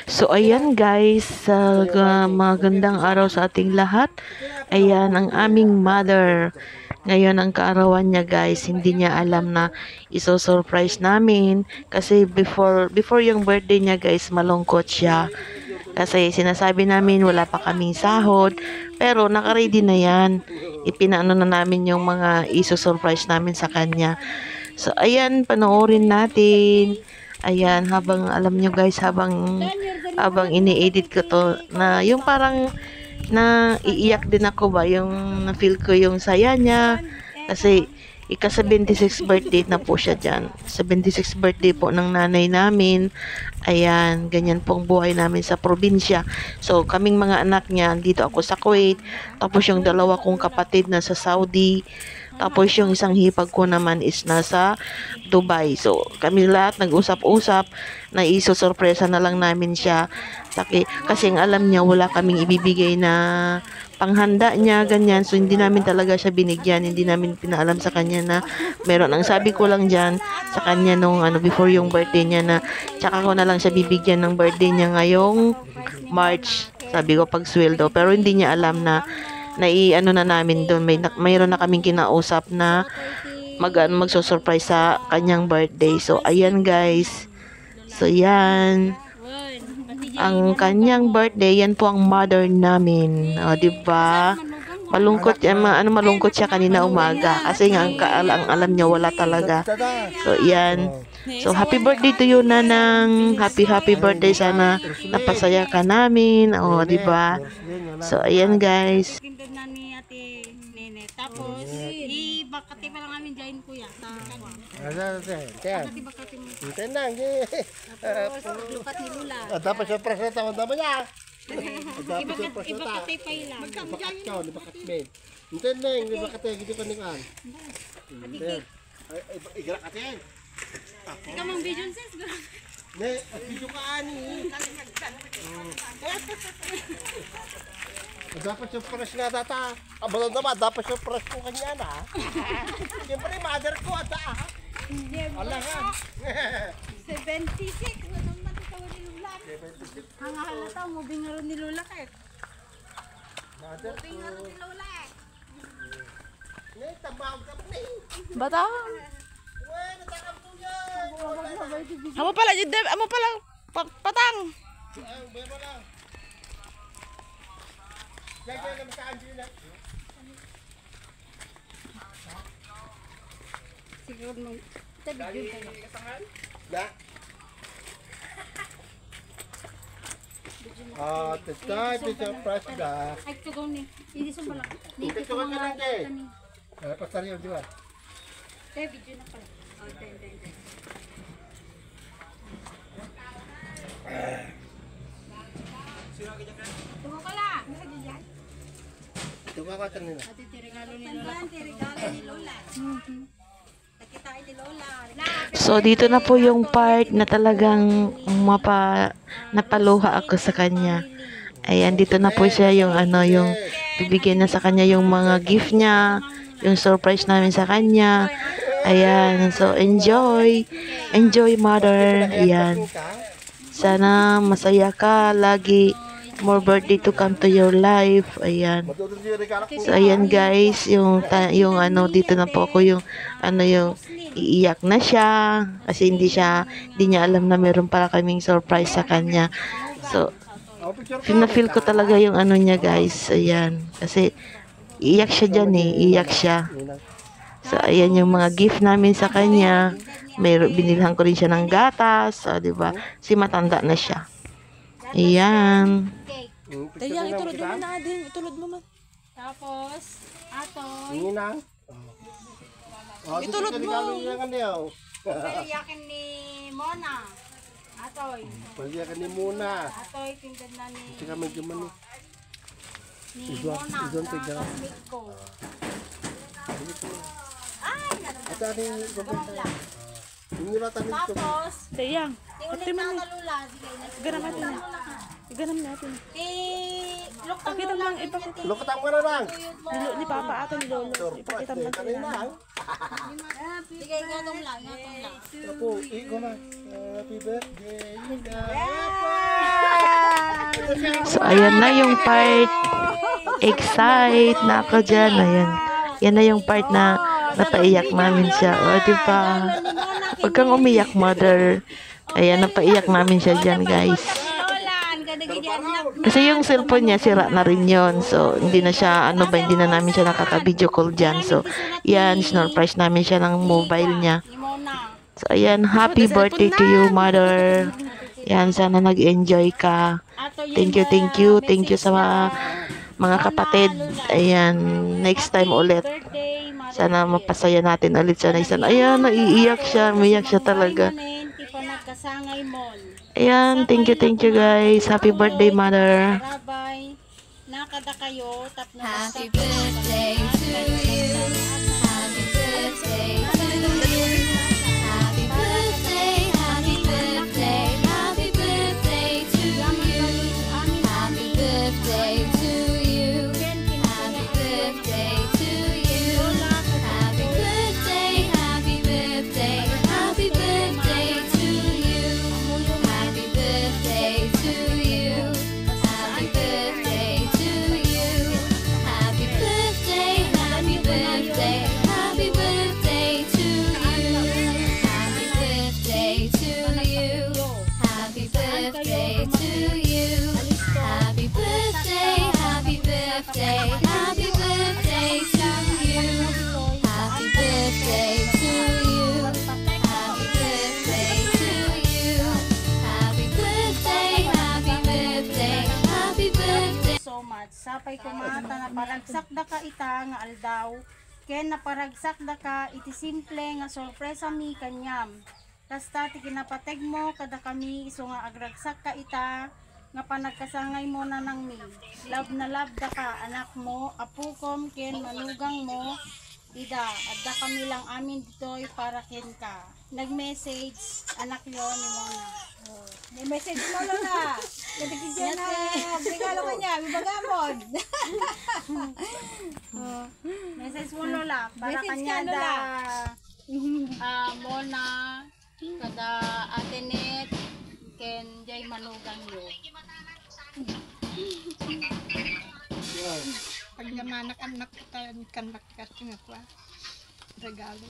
So, ayan guys, magandang araw sa ating lahat. Ayan, ang aming mother. Ngayon ang kaarawan niya guys, hindi niya alam na iso-surprise namin. Kasi before yung birthday niya guys, malungkot siya. Kasi sinasabi namin wala pa kaming sahod. Pero naka-ready na yan. Ipinaano na namin yung mga iso-surprise namin sa kanya. So, ayan, panoorin natin. Ayan, habang alam nyo guys, habang ini-edit ko to, na yung parang na iiyak din ako ba, yung na-feel ko yung saya niya. Kasi, ika-76 birthday na po siya dyan. 76 birthday po ng nanay namin. Ayan, ganyan pong buhay namin sa probinsya. So, kaming mga anak niya, dito ako sa Kuwait. Tapos yung dalawa kong kapatid na sa Saudi. Tapos yung isang hipag ko naman is nasa Dubai. So, kami lahat nag-usap-usap na iso-sorpresa na lang namin siya. Kasi ang alam niya wala kaming ibibigay na panghanda niya, ganyan. So, hindi namin talaga siya binigyan. Hindi namin pinaalam sa kanya na meron. Ang sabi ko lang dyan sa kanya nung before yung birthday niya na tsaka ko na lang siya bibigyan ng birthday niya ngayong March. Sabi ko pag sweldo. Pero hindi niya alam na na-ano na namin doon. Mayroon na kaming kinausap na magso-surprise sa kanyang birthday. So, ayan guys. So, yan. Ang kanyang birthday, yan po ang mother namin. O, diba? Malungkot, malungkot siya kanina umaga. Kasi nga, ang alam niya, wala talaga. So, yan. So, happy birthday to you, Nanang. Happy birthday. Sana napasaya ka namin. O, diba? So, ayan guys. Tapos, bakati pa lang namin dyan kuya. Tapos, lukat ni Lula. Dapat siya presa tawag naman niya. Ibakati pa ilang. Bakat ka, di bakat men. Hintayin na yung bakat eh, gito ka ningan. Igalak ka yan. Ikaw mang video sis. Ne, video ka ani. Dapat yung press nga data. Abang naman, dapat yung press ko kanya na. Siyempre, mother ko, ata. Alam nga. 76. Ano naman ikaw ni Lula? Ang halata mo, bingaro ni Lula kahit. Mother ko. Bingaro ni Lula eh. Ne, tabawag ka pa ni. Bata. Uwe, natakam to yan. Amo pala, patang. Uwe mo lang. Yan naman sa Angela. Siguro nung tabi yun tayo. Da? Ito yung press da. Ay, tugaw ni. Hindi sa malak. Dito Ito sa ka mga lang eh. kani. Pasaryo, di ba? Tayo, video na pala. Oh, tayo. Tugaw ka lang. Ito ka ka kanina. Ate, regalo ni Lola. Regalo ni Lola. Nakita ni Lola. So, dito na po yung part na talagang napaluha ako sa kanya. Ayan, dito na po siya yung yung bibigyan na sa kanya yung mga gift niya, yung surprise namin sa kanya. Ayan, so enjoy. Enjoy, mother. Ayan. Sana masaya ka lagi. More birthday to come to your life. Ayan. So, ayan guys, yung dito na po ako yung yung iiyak na siya kasi hindi niya alam na meron para kaming surprise sa kanya. So, feel ko talaga yung niya guys. Ayan. Kasi iiyak siya dyan iiyak siya. So, ayan yung mga gift namin sa kanya. Binilhan ko rin siya ng gatas. So, diba? Si matanda na siya. Ayan. Dayang, itulod mo na din. Itulod mo man. Tapos, atoy. Ninang. Itulod mo. Yakin ni Mona. Atoy. Pagyakan ni Muna. Atoy, tindan na ni Sige medyo man ni Mona. Classmate ko. Ay, At ano yung gagawin? Hindi ba tayo ito? tapos, Dayang, ulit na kalula. ganam natin. Ganam natin. Lukang Pakita mo Lola. lang, ipakita. Lukatan mo na lang. Ni Papa ata ni Lolo. Ipakita mo natin. Kanina. Sige, ngotong lang, ngotong lang. Ako, ikaw na. Happy birthday. So, ayan na yung part. Excite na ako dyan. Ayan. Yan na yung part na napaiyak namin siya. O, diba? Huwag kang umiyak, mother. Ayan, napaiyak namin siya dyan, guys. Lola, ang ganda ganyan na. Kasi yung cellphone niya, sira na rin yon. So, hindi na siya, hindi na namin siya nakaka-video call dyan. So, yan, sinurprise namin siya ng mobile niya. Ni Mona. So, ayan, happy birthday to you, mother. Yan, sana nag-enjoy ka. Ato yun Thank you, na thank you. Thank you message sa mga kapatid. Ayan, next time ulit. birthday, Mother Sana Dear. mapasaya natin ulit siya. Ayan, naiiyak siya. Umiyak siya talaga. Ti pa nagkasangay mon. Ayan, thank you guys. Happy birthday, mother. Rabay. Nakada kayo. Tapno Happy birthday to you. Happy birthday to you. Happy birthday, happy birthday, happy birthday to you. Happy birthday to you. Happy birthday to you. Happy birthday, happy birthday, happy birthday to you. Happy birthday to you. Happy birthday to you. Happy birthday, happy birthday, happy birthday to you. Happy birthday to you. Happy birthday to you. Happy birthday, happy birthday, happy birthday to you. Happy birthday to you. Happy birthday to you. Happy birthday, happy birthday, happy birthday. so much. Sapay kumata na paragsak da ka ita nga aldaw. Ken na paragsak da ka iti simple nga sorpresa mi kanyam. Kasta ti kinapateg mo kada kami iso nga agragsak ka ita nga panagkasangay mo na nang mi. Love na love da ka anak mo, apukom ken manugang mo. Ida, adda kami lang amin ditoy para ken ka. Nag-message anak yon ni Mona. Oh. May message mo Lola. Katigyan na regalo kanya, bibagamon. Message mo Lola para kanya da Mona kada Atenet ken jay manugang yo. Pag namanak anak tayo kan magkasing ako regalo.